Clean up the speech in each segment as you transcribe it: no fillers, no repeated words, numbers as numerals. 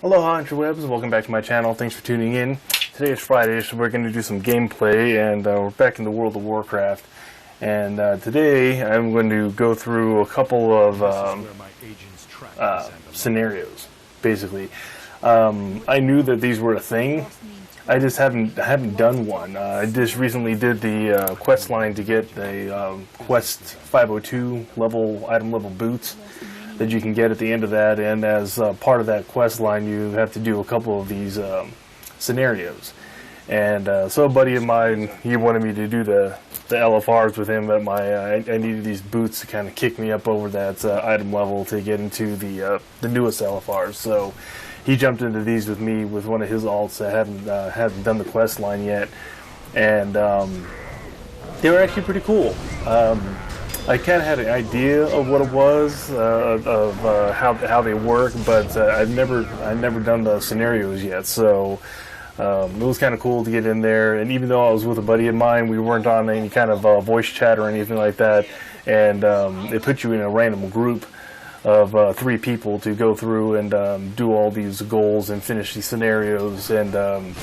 Aloha interwebs, welcome back to my channel. Thanks for tuning in. Today is Friday, so we're going to do some gameplay, and we're back in the World of Warcraft. And today I'm going to go through a couple of scenarios, basically. I knew that these were a thing. I just haven't done one. I just recently did the quest line to get the Quest 502 item level boots that you can get at the end of that, and as part of that quest line you have to do a couple of these scenarios. And so a buddy of mine, he wanted me to do the LFRs with him, but I needed these boots to kind of kick me up over that item level to get into the newest LFRs. So he jumped into these with me with one of his alts that hadn't done the quest line yet, and they were actually pretty cool. I kind of had an idea of what it was, of how they work, but I've never done the scenarios yet. So it was kind of cool to get in there. And even though I was with a buddy of mine, we weren't on any kind of voice chat or anything like that. And it put you in a random group of 3 people to go through and do all these goals and finish these scenarios. And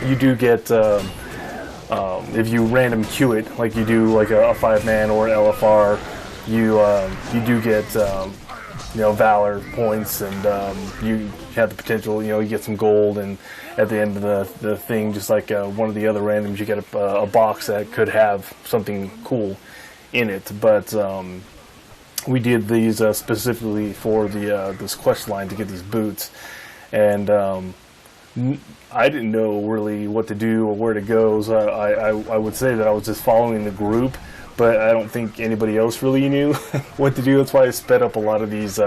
you do get, if you random queue it, like you do like a 5-man or an LFR, you do get valor points, and you have the potential, you get some gold, and at the end of the thing, just like one of the other randoms, you get a box that could have something cool in it. But we did these specifically for this quest line to get these boots, and I didn't know really what to do or where to go, so I would say that I was just following the group, but I don't think anybody else really knew what to do. That's why I sped up a lot of these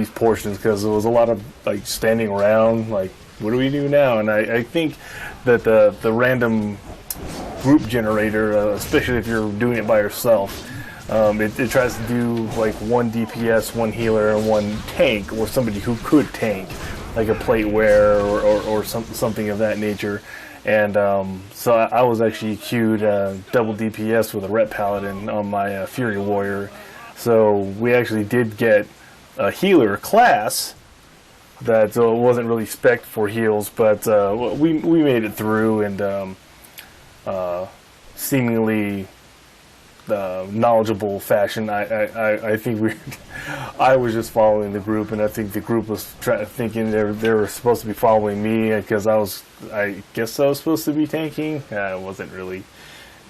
portions, because there was a lot of like standing around, like, what do we do now? And I think that the random group generator, especially if you're doing it by yourself, it tries to do like 1 DPS, 1 healer, and 1 tank, or somebody who could tank, like a plate wearer or something of that nature. And so I was actually queued double DPS with a Rep Paladin on my Fury Warrior. So we actually did get a healer class that wasn't really spec'd for heals, but we made it through, and seemingly knowledgeable fashion. I think I was just following the group, and I think the group was thinking they were supposed to be following me, because I guess I was supposed to be tanking. I wasn't really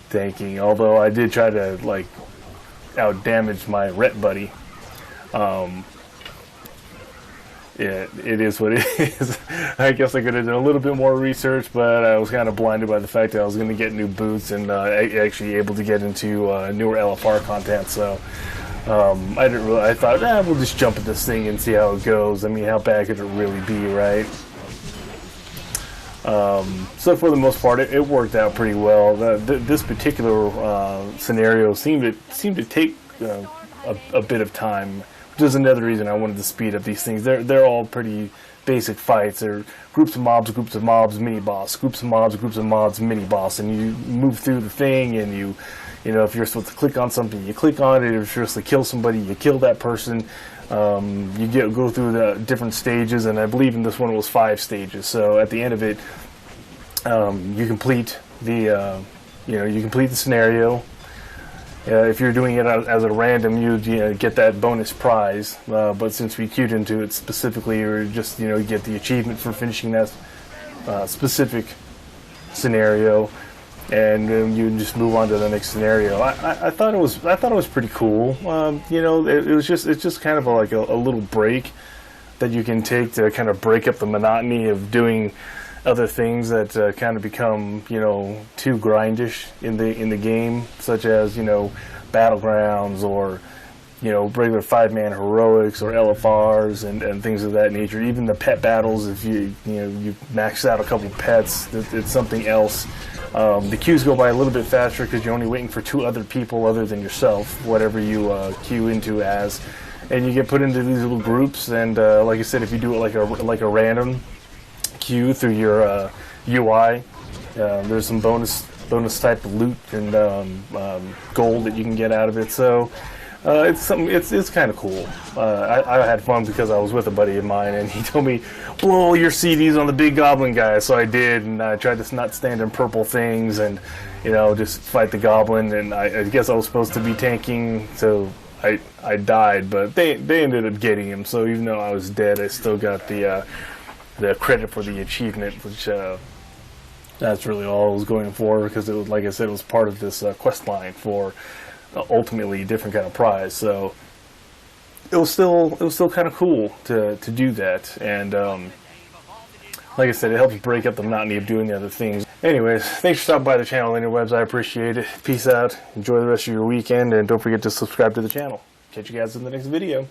tanking, although I did try to like out damage my Ret buddy. Yeah, it is what it is. I guess I could have done a little bit more research, but I was kind of blinded by the fact that I was going to get new boots and actually able to get into newer LFR content. So I didn't really. I thought, we'll just jump at this thing and see how it goes. I mean, how bad could it really be, right? So for the most part, it worked out pretty well. This particular scenario seemed to take a bit of time, which is another reason I wanted to speed up these things. They're all pretty basic fights. They're groups of mobs, mini boss, groups of mobs, mini boss, and you move through the thing, and you know, if you're supposed to click on something, you click on it. If you're supposed to kill somebody, you kill that person. You go through the different stages, and I believe in this one it was 5 stages. So at the end of it, you complete the scenario. If you're doing it as a random, you get that bonus prize. But since we queued into it specifically, or just you get the achievement for finishing that specific scenario, and you just move on to the next scenario. I thought it was pretty cool. It's just kind of like a little break that you can take to kind of break up the monotony of doing other things that kind of become too grindish in the game, such as battlegrounds, or regular 5-man heroics, or LFRs and things of that nature. Even the pet battles, if you max out a couple pets, it's something else. The queues go by a little bit faster because you're only waiting for 2 other people other than yourself, whatever you queue into as, and you get put into these little groups. And like I said, if you do it like a random queue through your UI, there's some bonus type of loot and gold that you can get out of it. So It's something. It's kind of cool. I had fun because I was with a buddy of mine, and he told me, blow all your CDs on the big goblin guy. So I did, and I tried to not stand in purple things, and just fight the goblin. And I guess I was supposed to be tanking, so I died, but they ended up getting him. So even though I was dead, I still got the credit for the achievement, which that's really all I was going for, because it was, like I said, it was part of this quest line for ultimately a different kind of prize. So it was still kind of cool to do that, and like I said, it helps break up the monotony of doing the other things. Anyways, thanks for stopping by the channel, interwebs. I appreciate it. Peace out. Enjoy the rest of your weekend, and don't forget to subscribe to the channel. Catch you guys in the next video.